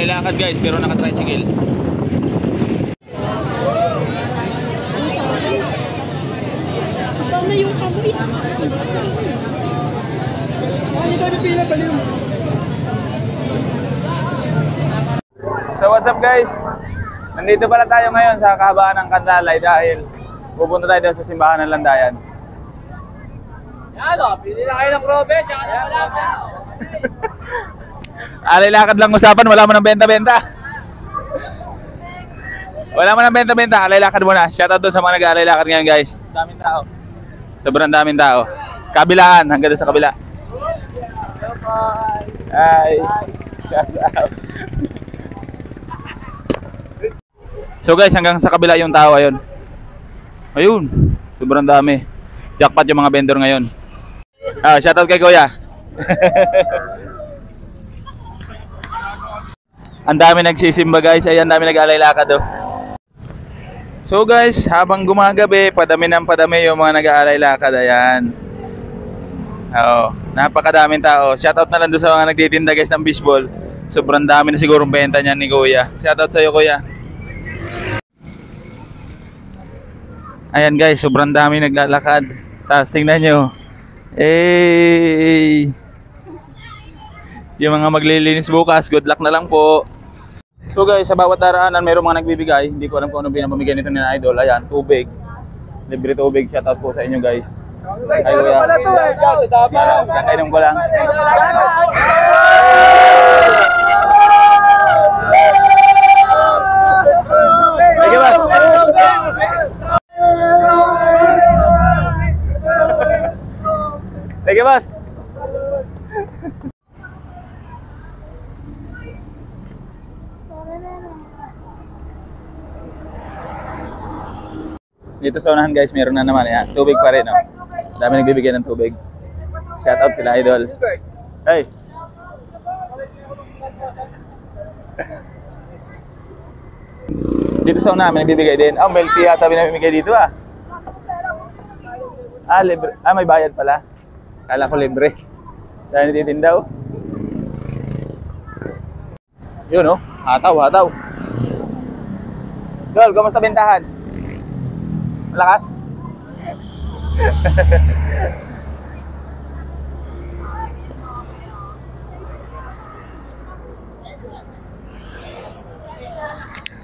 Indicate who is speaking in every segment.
Speaker 1: Nag-aalay lakad guys, pero naka-tricycle.
Speaker 2: Na yung kamoy.
Speaker 1: So what's up guys? Nandito pala tayo ngayon sa kahabaan ng Kandalay dahil pupunta tayo doon sa simbahan ng Landayan.
Speaker 3: Yan o, pili na kayo ng probe, tsaka na wala ka.
Speaker 1: Alay lakad lang usapan, wala mo ng benta-benta. Wala mo ng benta-benta, alay lakad muna. Shoutout doon sa mga nag-aalay lakad ngayon guys. Daming tao. Sobrang daming tao. Kabilaan, hanggang doon sa kabila. Hi. Shoutout. So guys, hanggang sa kabila yung tao ayun. Ayun, sobrang dami. Jackpot yung mga vendor ngayon. Shoutout kay Kuya. Ang dami nagsisimba guys, ayan, dami nag-aalay lakad oh. So guys, habang gumagabi, padami ng padami yung mga nag-aalay lakad, ayan. Napakadaming tao. Shoutout na lang doon sa mga nagtitinda guys ng baseball. Sobrang dami na sigurong benta niyan ni Kuya. Shoutout sa iyo Kuya. Ayan guys, sobrang dami naglalakad. Tapos tingnan nyo. Yung mga maglilinis bukas, good luck na lang po. So guys, sa bawat daraanan mayroong mga nagbibigay. Hindi ko alam kung ano pinapamigay nito ni Idol. Ayan, tubig. Libre tubig. Shoutout po sa inyo guys. Ay Kuya. Kakainom ko lang. Sige ba? Sige boss. Dito sa unahan guys, meron na naman yan. Tubig pa rin, no? Dami nagbibigay ng tubig. Shout out kila Idol. Hey. Dito sa unahan, may nagbibigay din. Milk tea yata binamimigay dito ah. Libre. May bayad pala. Kala ko libre. Dahil nititinda oh. Yun oh, hataw. Dol, kamusta bentahan? Malakas?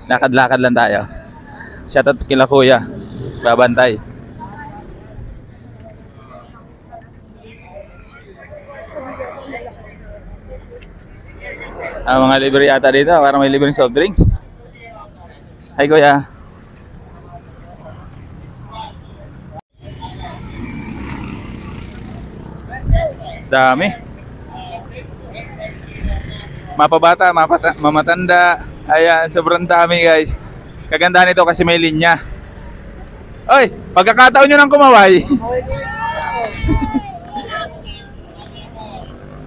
Speaker 1: Lakad-lakad lang tayo. Shoutout kila Kuya. Babantay. Mga libre yata dito, parang may libreng soft drinks. Hi Kuya. Dami. Mapabata, mamatanda. Ayan, sobrang dami guys. Kagandahan nito kasi may linya. Oy, pagkakataon nyo ng kumaway.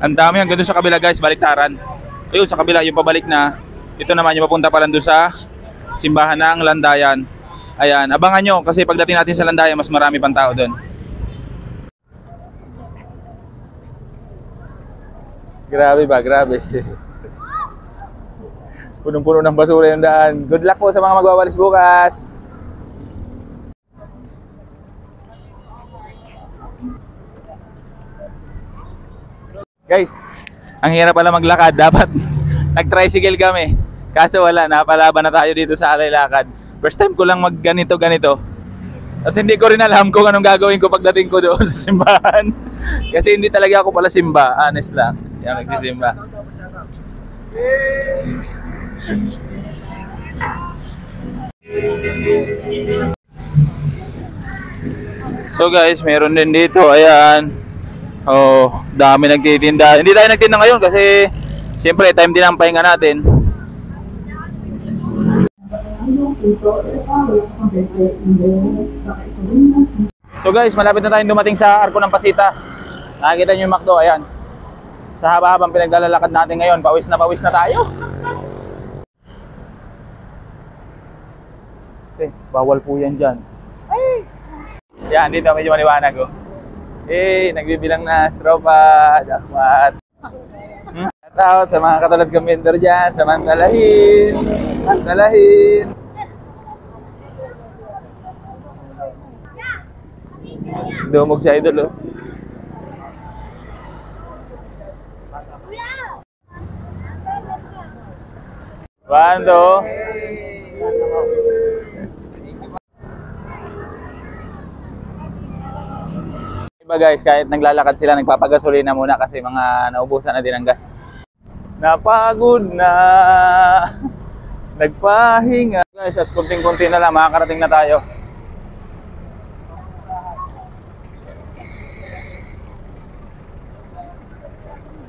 Speaker 1: Ang dami, hanggang doon sa kabila guys, baliktaran. Ayun, sa kabila yung pabalik na. Ito naman yung papunta pa lang doon sa simbahan ng Landayan. Ayan, abangan nyo kasi pagdating natin sa Landayan, mas marami pang tao doon. Grabe ba? Grabe. Punong-puno ng basura yung daan. Good luck po sa mga magwawalis bukas. Guys, ang hirap pala maglakad. Dapat nag-tricycle kami. Kaso wala, napalaban na tayo dito sa alay lakad. First time ko lang mag-ganito. At hindi ko rin alam kung anong gagawin ko pagdating ko doon sa simbahan. Kasi hindi talaga ako pala simba, honest lang. Yan, nagsisimba. So guys, meron din dito, ayan. Dami nagtitinda. Hindi tayo nagtinda ngayon kasi siyempre time din ang pahinga natin. So guys, malapit na tayong dumating sa Arko ng Pasita. Nakikita nyo yung McDo, ayan. Sa haba-habang pinaglalakad natin ngayon, pawis na tayo. Okay, bawal po yan dyan. Ay! Yan, dito medyo maliwanag oh. Nagbibilang na stropa, jackpot. out sa mga katulad kong vendor dyan. Samantalahin. Samantalahin. Dumog si Idol, oh. Bando. Iba guys, kahit naglalakad sila, nagpapagasolina muna kasi mga naubusan na din ang gas. Napagod na. Nagpahinga. Guys, at kunting-kunti na lang, makakarating na tayo.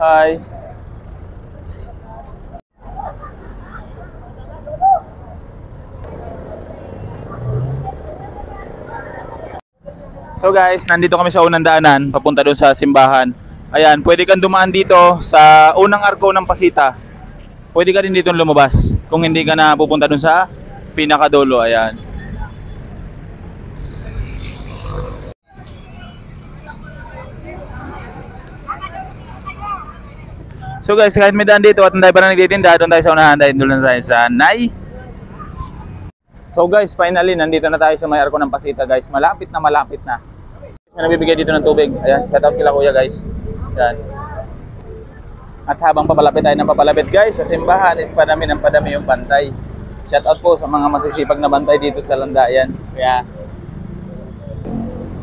Speaker 1: Hi. So guys, nandito kami sa unang daanan, papunta doon sa simbahan. Ayan, pwede kang dumaan dito sa unang arko ng Pasita. Pwede ka rin dito lumabas kung hindi ka na pupunta doon sa pinakadulo. Ayan. So guys, kahit may daan dito at hindi pa na nagtitinda, doon tayo sa unahan, doon na tayo sa Nay. So guys, finally, nandito na tayo sa may arko ng Pasita guys. Malapit na, malapit na. May nabibigay dito ng tubig. Ayan, shout out kila kuya guys. Ayan. At habang papalapit tayo ng papalapit guys, sa simbahan is padami ng padami yung bantay. Shout out po sa mga masisipag na bantay dito sa Landayan. Kaya,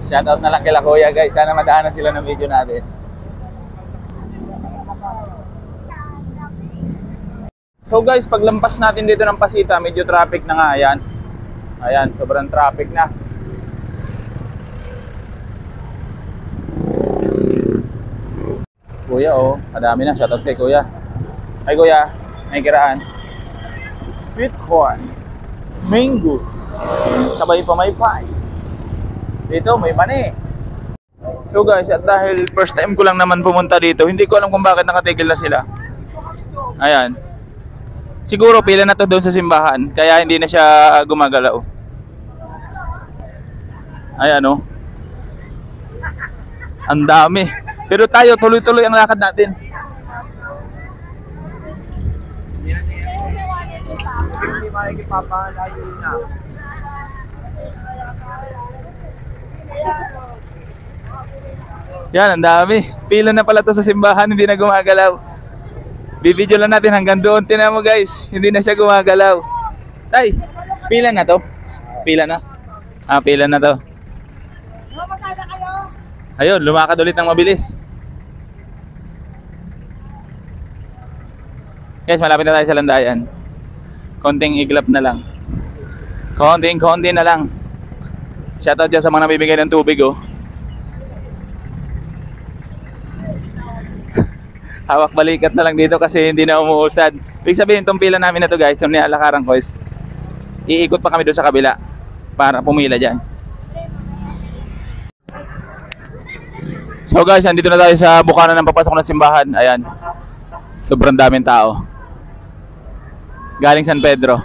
Speaker 1: shout out na lang kila kuya guys. Sana madaanan sila ng video natin. So guys, paglampas natin dito ng Pasita, medyo traffic na nga. Ayan. Ayan, sobrang traffic na. Kuya, oh, madami na. Shoutout kay kuya. Ay kuya, may kiraan. Sweet corn, mango, sabay pa may pie. Dito, may mani. So guys, at dahil first time ko lang naman pumunta dito, hindi ko alam kung bakit nakatigil na sila. Ayan. Siguro pila na to doon sa simbahan, kaya hindi na siya gumagalaw. Ayan, oh. Ang dami. Pero tayo, tuloy-tuloy ang lakad natin. Yan, ang dami. Pila na pala to sa simbahan, hindi na gumagalaw. Bibidyo lang natin hanggang doon. Tingnan mo guys, hindi na siya gumagalaw. Tay, pila na to? Pila na? Ah, pila na to. Ayun, lumakad ulit ng mabilis. Guys, malapit na tayo sa Landayan. Konting iglap na lang. Konting-konti na lang. Shoutout dyan sa mga nabibigay ng tubig, oh. Hawak balikat na lang dito kasi hindi na umuusad. Ibig sabihin, itong pila namin na to guys, itong nilalakaran ko is iikot pa kami doon sa kabila para pumila dyan. So guys, andito na tayo sa bukana ng papasok na simbahan. Ayan. Sobrang daming tao. Galing San Pedro.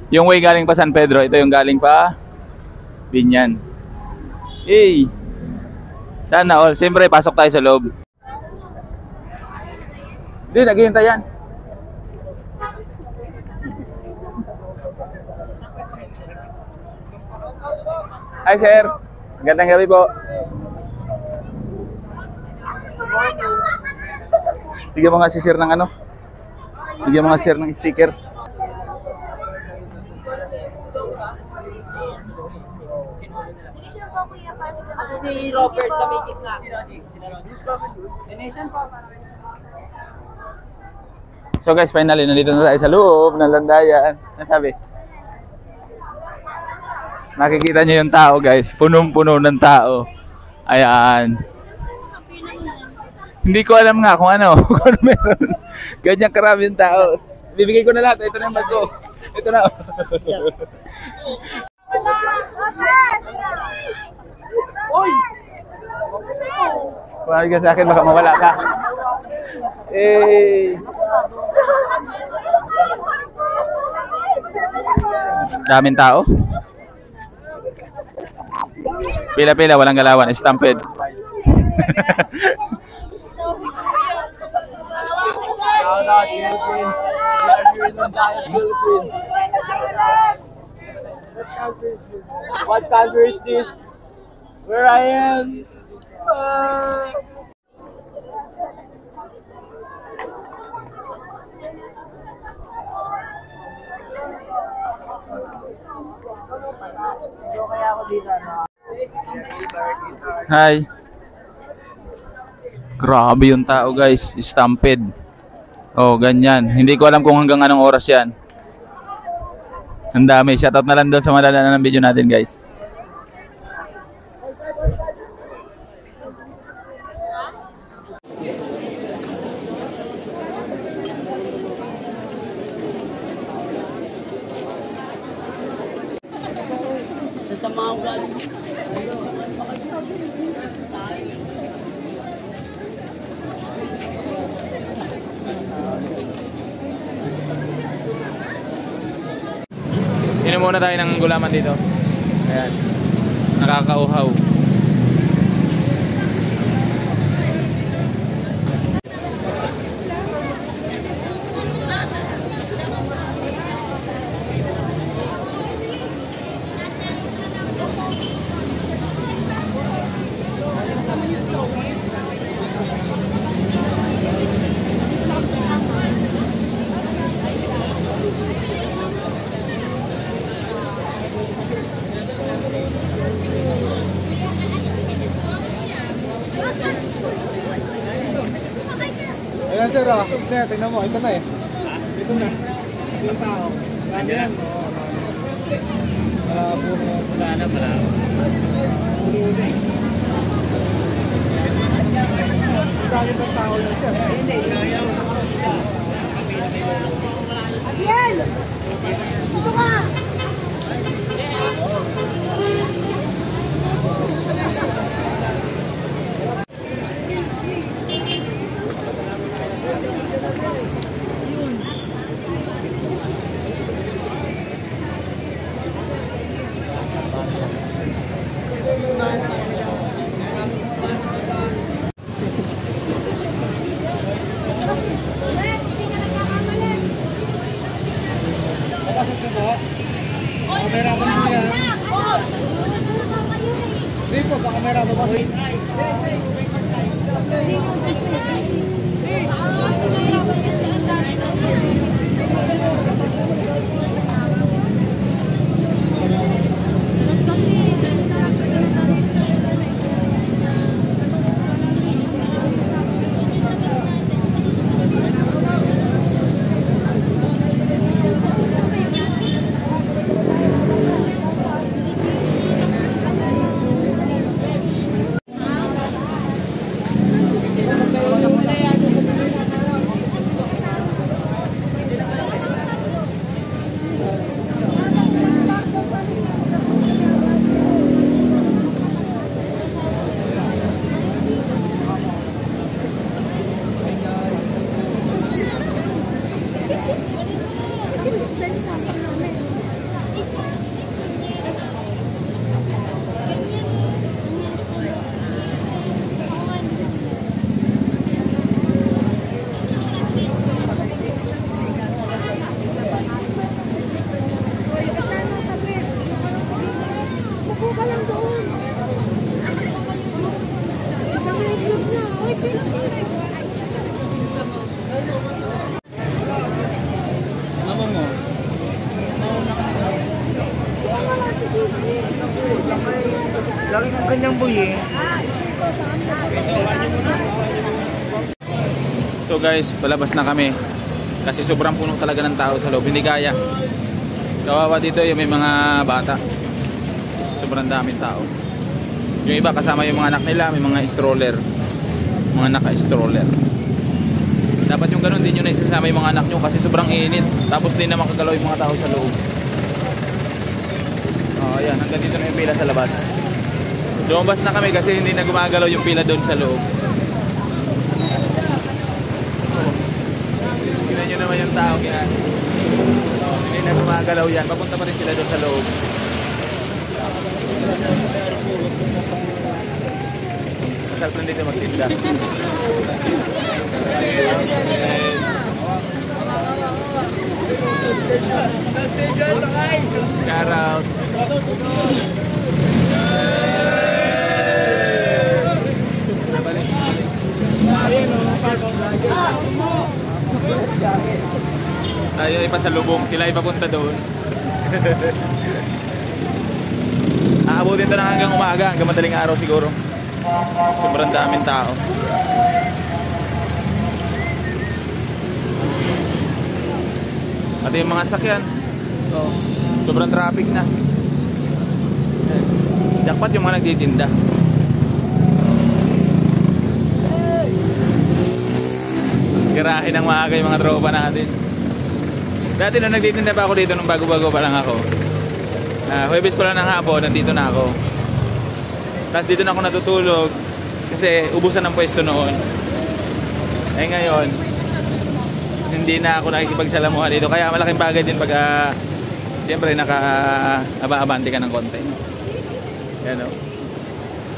Speaker 1: Yung way galing pa San Pedro, ito yung galing pa Binyan. Hey! Sana all. Siyempre, pasok tayo sa loob. Hindi, naghihintay yan. Hi sir. Magandang gabi po. Bigyan mo nga si sir ng ano? Bigyan mo nga si sir ng sticker.
Speaker 3: Si Robert sa may gitna.
Speaker 1: So guys, finally, nandito na tayo sa loob ng Landayan. Ano sabi? Nakikita nyo yung tao guys. Punong-puno ng tao. Ayan. Hindi ko alam nga kung ano. Kung ano meron. Ganyan karami yung tao. Bibigay ko na lahat. Ito na yung bag ko. Ito na. Uy! Kumari ka sa akin, baka mawala ka. Eh. Daming tao. Pila-pila, walang galawan. Stampede.
Speaker 2: Shout out Philippines. We are here in London, Philippines. What country is this? Where I am?
Speaker 1: Hi. Grabe yung tao guys, stampede. Oh, ganyan. Hindi ko alam kung hanggang anong oras yan. Ang dami. Shoutout na lang doon sa madadaanan ng video natin guys. Inom muna tayo ng gulaman dito. Ayan. Nakakauhaw.
Speaker 2: Ayan sir, sir, tingnan mo, ito na eh. Ito na. Ito yung tao. Ano yan? Wala na pala. Dami ng tao na siya.
Speaker 4: Abiel! Dito ka!
Speaker 2: Kamera mo na yan. Hindi po, kamera mo ba? Lagi ng kanyang buyi.
Speaker 1: So guys, palabas na kami. Kasi sobrang puno talaga ng tao sa loob. Hindi kaya. Kawawa dito yung may mga bata. Sobrang daming tao. Yung iba kasama yung mga anak nila, may mga stroller. Mga naka-stroller. Dapat yung ganun din yun na isasama yung mga anak nyo kasi sobrang init. Tapos din na makagalaw yung mga tao sa loob. Oh, ayan, hanggang dito na yung pila sa labas. Lumabas na kami kasi hindi na gumagalaw yung pila doon sa loob. Tingnan nyo naman yung tao yan. Hindi na gumagalaw yan. Papunta pa rin sila doon sa loob. Masarap lang dito magtinda. Shout out. Tayo ay pasalubong, sila ay papunta doon. Aabutin to na hanggang umaga, hanggang madaling araw siguro. Sobrang daming tao. At yung mga sakyan, sobrang traffic na. Jackpot yung mga nagtitinda. Garahe ng maaga yung mga tropa natin. Dati nung nagtitinda pa ako dito, nung bago-bago pa lang ako, Huwebes ko lang ng hapon, nandito na ako. Tapos dito na ako natutulog kasi ubusan ng pwesto noon. Eh ngayon, hindi na ako nakikipagsalamuhan dito. Kaya malaking bagay din pag siyempre naka-aba-abante ka ng konti. Yan o.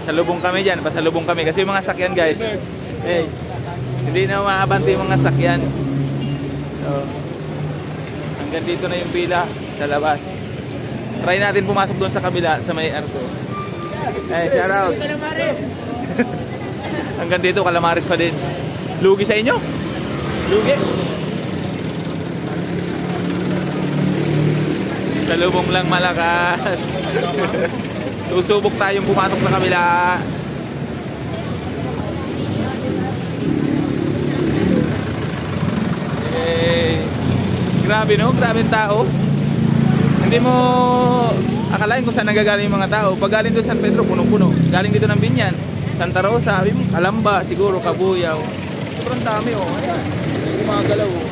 Speaker 1: Salubong kami dyan, pasalubong kami. Kasi yung mga sakyan guys, hindi na maabante yung mga sakyan. So, hanggang dito na yung pila sa labas. Try natin pumasok doon sa kabila sa may Arco. Shout out. Hanggang dito Calamares pa din. Lugi sa inyo? Lugi. Salubong lang malakas. Susubok tayong pumasok sa kabila. Grabe no? Grabe tao. Hindi mo akalain kung saan nagagaling yung mga tao. Pag galing doon San Pedro, puno-puno. Galing dito ng Binyan, Santa Rosa, Alamba, siguro, Kabuyaw. Sobrang dami oh. Ayan. Yung mga galaw oh.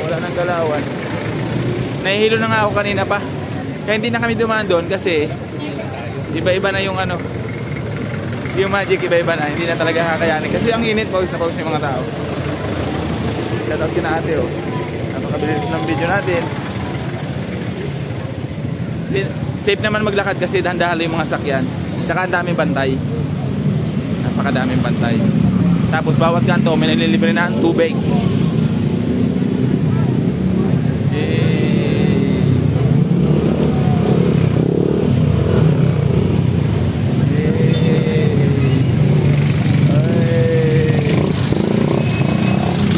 Speaker 1: Wala nang galawan. Nahihilo na nga ako kanina pa. Kaya hindi na kami dumaan doon kasi iba-iba na yung ano. Yung magic iba-iba na. Hindi na talaga kakayanin. Kasi ang init, pawis na pawis yung mga tao. Shout out kina ate oh. Napakabilis ng video natin. Safe naman maglakad kasi dahan-dahan yung mga sakyan. Tsaka ang daming bantay. Napakadaming bantay. Tapos bawat kanto may nililibre na tubig.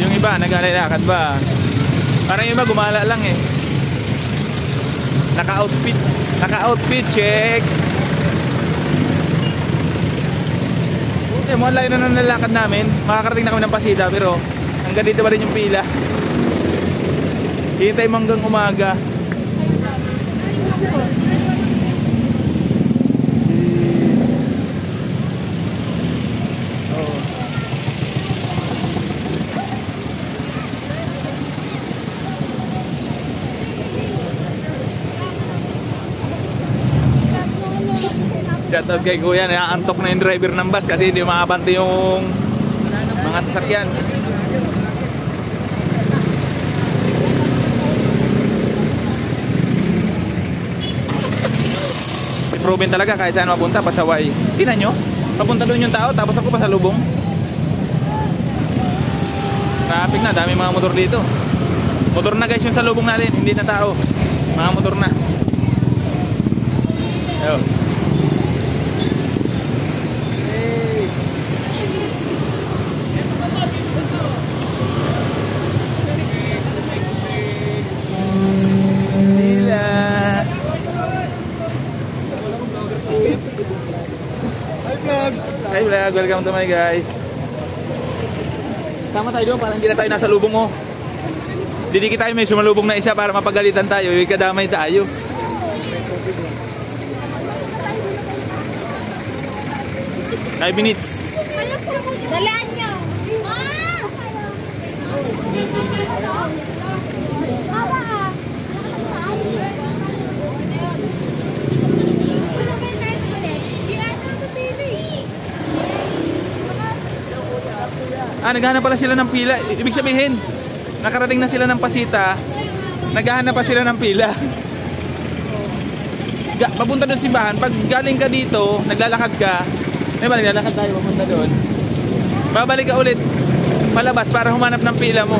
Speaker 1: Yung iba naglalakad ba? Parang yung iba gumala lang eh. Naka-outfit check. Okay, mo layo na nalakad namin. Makakarating na kami ng Pasida pero hanggang dito pa rin yung pila. Hintay mo hanggang umaga. Shoutout kay Kuya, naantok na yung driver ng bus kasi hindi makabante yung mga sasakyan. Proven talaga kahit saan mapunta, pasaway. Tingnan nyo, papunta doon yung tao tapos ako pasalubong. Traffic na, dami mga motor dito. Motor na guys yung salubong natin, hindi na tao. Mga motor na. Yo. Hi vlog, welcome to my guys. Sama tayo doon para hindi na tayo nasa lubong oh. Didikit tayo may sumalubong na isa para mapagalitan tayo, ikadamay tayo. 5 minutes.
Speaker 4: Dalaan nyo.
Speaker 1: Naghahanap pala sila ng pila. Ibig sabihin, nakarating na sila ng Pasita, naghahanap pa sila ng pila. Papunta doon simbahan, pag galing ka dito, naglalakad ka, naglalakad tayo papunta doon. Babalik ka ulit palabas para humanap ng pila mo.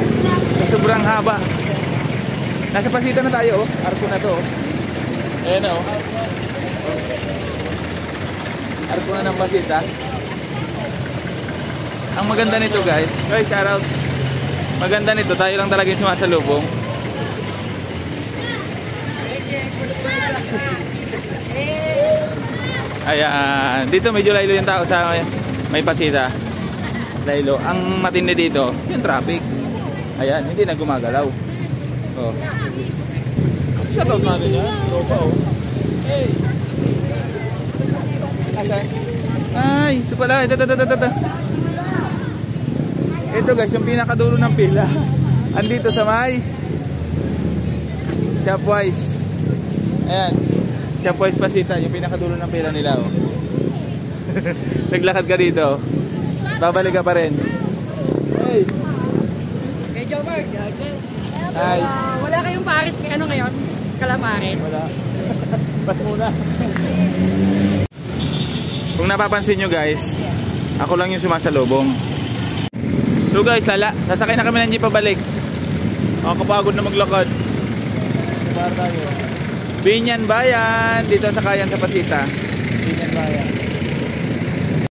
Speaker 1: Sobrang haba. Nasa Pasita na tayo, oh. Arko na to, oh. Ayan na, oh. Arko na ng Pasita. Ang maganda nito, guys. Guys, shout out. Maganda nito, tayo lang talaga yung sumasalubong. Ayan, dito medyo laylo yung tao sa may Pasita. Laylo. Ang matindi dito, yung traffic. Ayan, hindi na gumagalaw. Oh. Shoutout natin yan. Tropa, oh. Hey! Ay, ito pala. Ito. Ito guys, yung pinakadulo ng pila. Andito sa may Shopwise. Ayan. Shopwise Pasita, yung pinakadulo ng pila nila, oh. Naglakad ka dito. Babalik ka pa rin. Hey!
Speaker 3: Kay Jomar.
Speaker 1: Hi.
Speaker 3: Wala kayong Paris kay ano ngayon? Kalamarin.
Speaker 1: Wala. Pas muna. Kung napapansin nyo guys, ako lang yung sumasalubong. So guys, sasakay na kami ng jeep pabalik. Kapagod na maglakad. Saan tayo? Binyan Bayan, dito sa Kayan sa Pasita. Binyan Bayan.